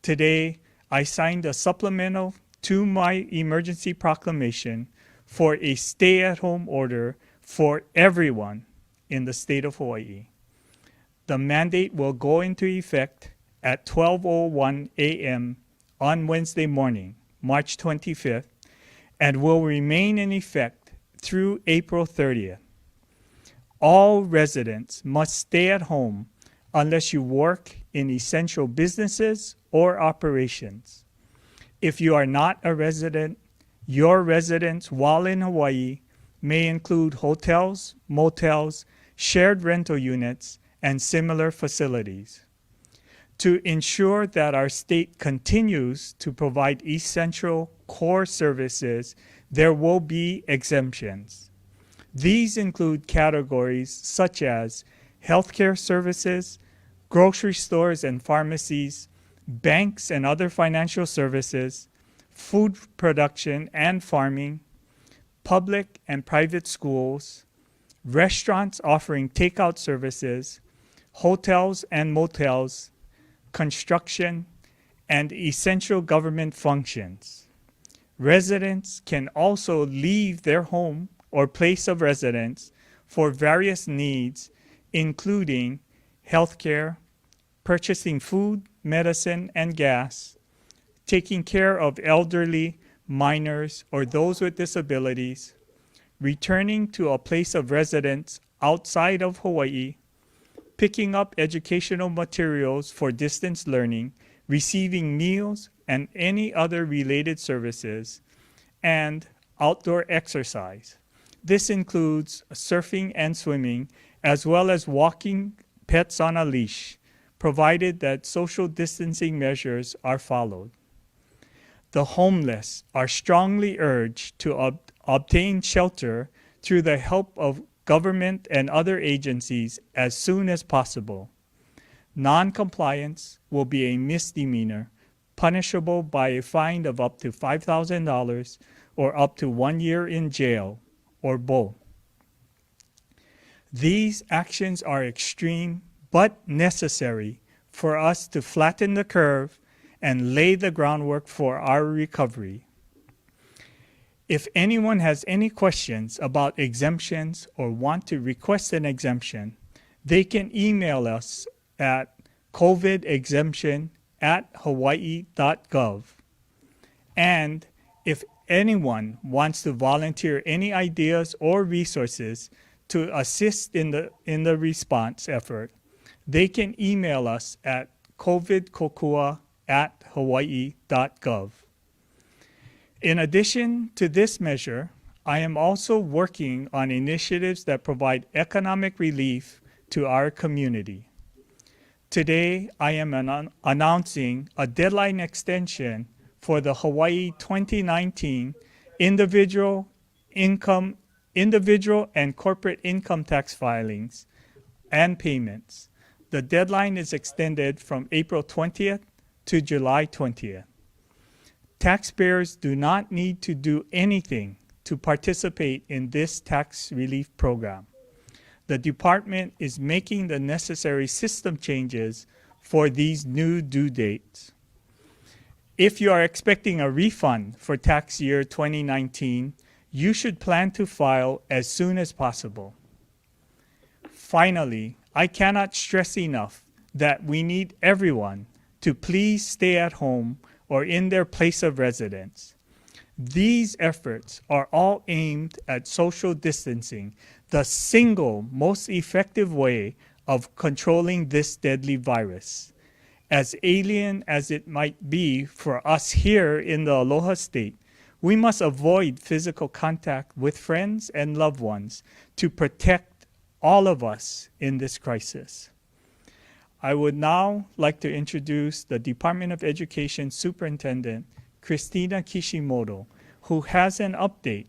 Today, I signed a supplemental to my emergency proclamation for a stay-at-home order for everyone in the state of Hawaii. The mandate will go into effect at 12:01 a.m. on Wednesday morning, March 25th, and will remain in effect through April 30th. All residents must stay at home unless you work in essential businesses or operations. If you are not a resident, your residence while in Hawaii may include hotels, motels, shared rental units, and similar facilities. To ensure that our state continues to provide essential core services, there will be exemptions. These include categories such as healthcare services, grocery stores and pharmacies, banks and other financial services, food production and farming, public and private schools, restaurants offering takeout services, hotels and motels, construction, and essential government functions. Residents can also leave their home or place of residence for various needs, including healthcare, purchasing food, medicine, and gas, taking care of elderly, minors, or those with disabilities, returning to a place of residence outside of Hawaii, picking up educational materials for distance learning, receiving meals and any other related services, and outdoor exercise. This includes surfing and swimming, as well as walking pets on a leash, provided that social distancing measures are followed. The homeless are strongly urged to obtain shelter through the help of government and other agencies as soon as possible. Non-compliance will be a misdemeanor, punishable by a fine of up to $5,000 or up to 1 year in jail, or both. These actions are extreme but necessary for us to flatten the curve and lay the groundwork for our recovery. If anyone has any questions about exemptions or want to request an exemption, they can email us at covidexemption@hawaii.gov. And if anyone wants to volunteer any ideas or resources to assist in the response effort, they can email us at covidkokua@hawaii.gov. In addition to this measure, I am also working on initiatives that provide economic relief to our community. Today, I am announcing a deadline extension for the Hawaii 2019 individual and corporate income tax filings and payments. The deadline is extended from April 20th to July 20th. Taxpayers do not need to do anything to participate in this tax relief program. The department is making the necessary system changes for these new due dates. If you are expecting a refund for tax year 2019, you should plan to file as soon as possible. Finally, I cannot stress enough that we need everyone to please stay at home or in their place of residence. These efforts are all aimed at social distancing, the single most effective way of controlling this deadly virus. As alien as it might be for us here in the Aloha State, we must avoid physical contact with friends and loved ones to protect all of us in this crisis. I would now like to introduce the Department of Education Superintendent, Christina Kishimoto, who has an update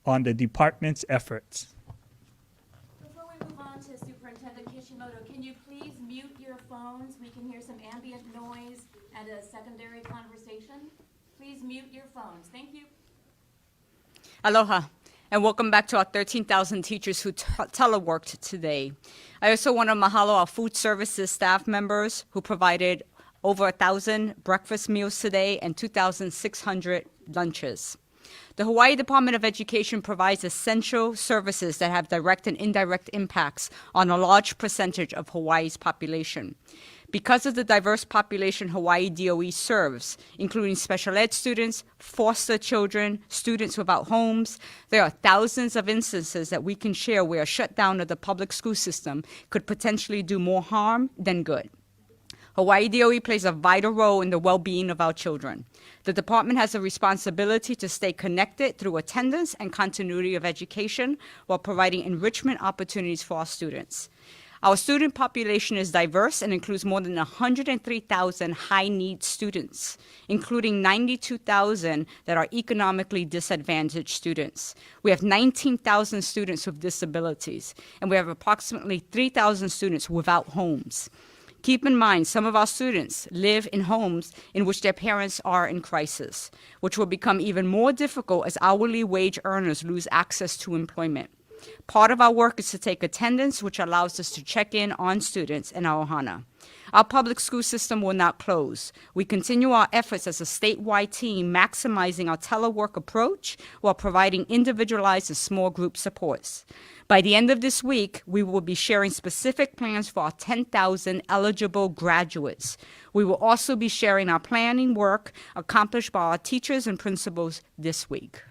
on the department's efforts. Before we move on to Superintendent Kishimoto, can you please mute your phones? We can hear some ambient noise and a secondary conversation. Please mute your phones. Thank you. Aloha, and welcome back to our 13,000 teachers who teleworked today. I also want to mahalo our food services staff members who provided over 1,000 breakfast meals today, and 2,600 lunches. The Hawaii Department of Education provides essential services that have direct and indirect impacts on a large percentage of Hawaii's population. Because of the diverse population Hawaii DOE serves, including special ed students, foster children, students without homes, there are thousands of instances that we can share where a shutdown of the public school system could potentially do more harm than good. Hawaii DOE plays a vital role in the well-being of our children. The department has a responsibility to stay connected through attendance and continuity of education while providing enrichment opportunities for our students. Our student population is diverse and includes more than 103,000 high-need students, including 92,000 that are economically disadvantaged students. We have 19,000 students with disabilities, and we have approximately 3,000 students without homes. Keep in mind, some of our students live in homes in which their parents are in crisis, which will become even more difficult as hourly wage earners lose access to employment. Part of our work is to take attendance, which allows us to check in on students in our ohana. Our public school system will not close. We continue our efforts as a statewide team, maximizing our telework approach while providing individualized and small group supports. By the end of this week, we will be sharing specific plans for our 10,000 eligible graduates. We will also be sharing our planning work accomplished by our teachers and principals this week.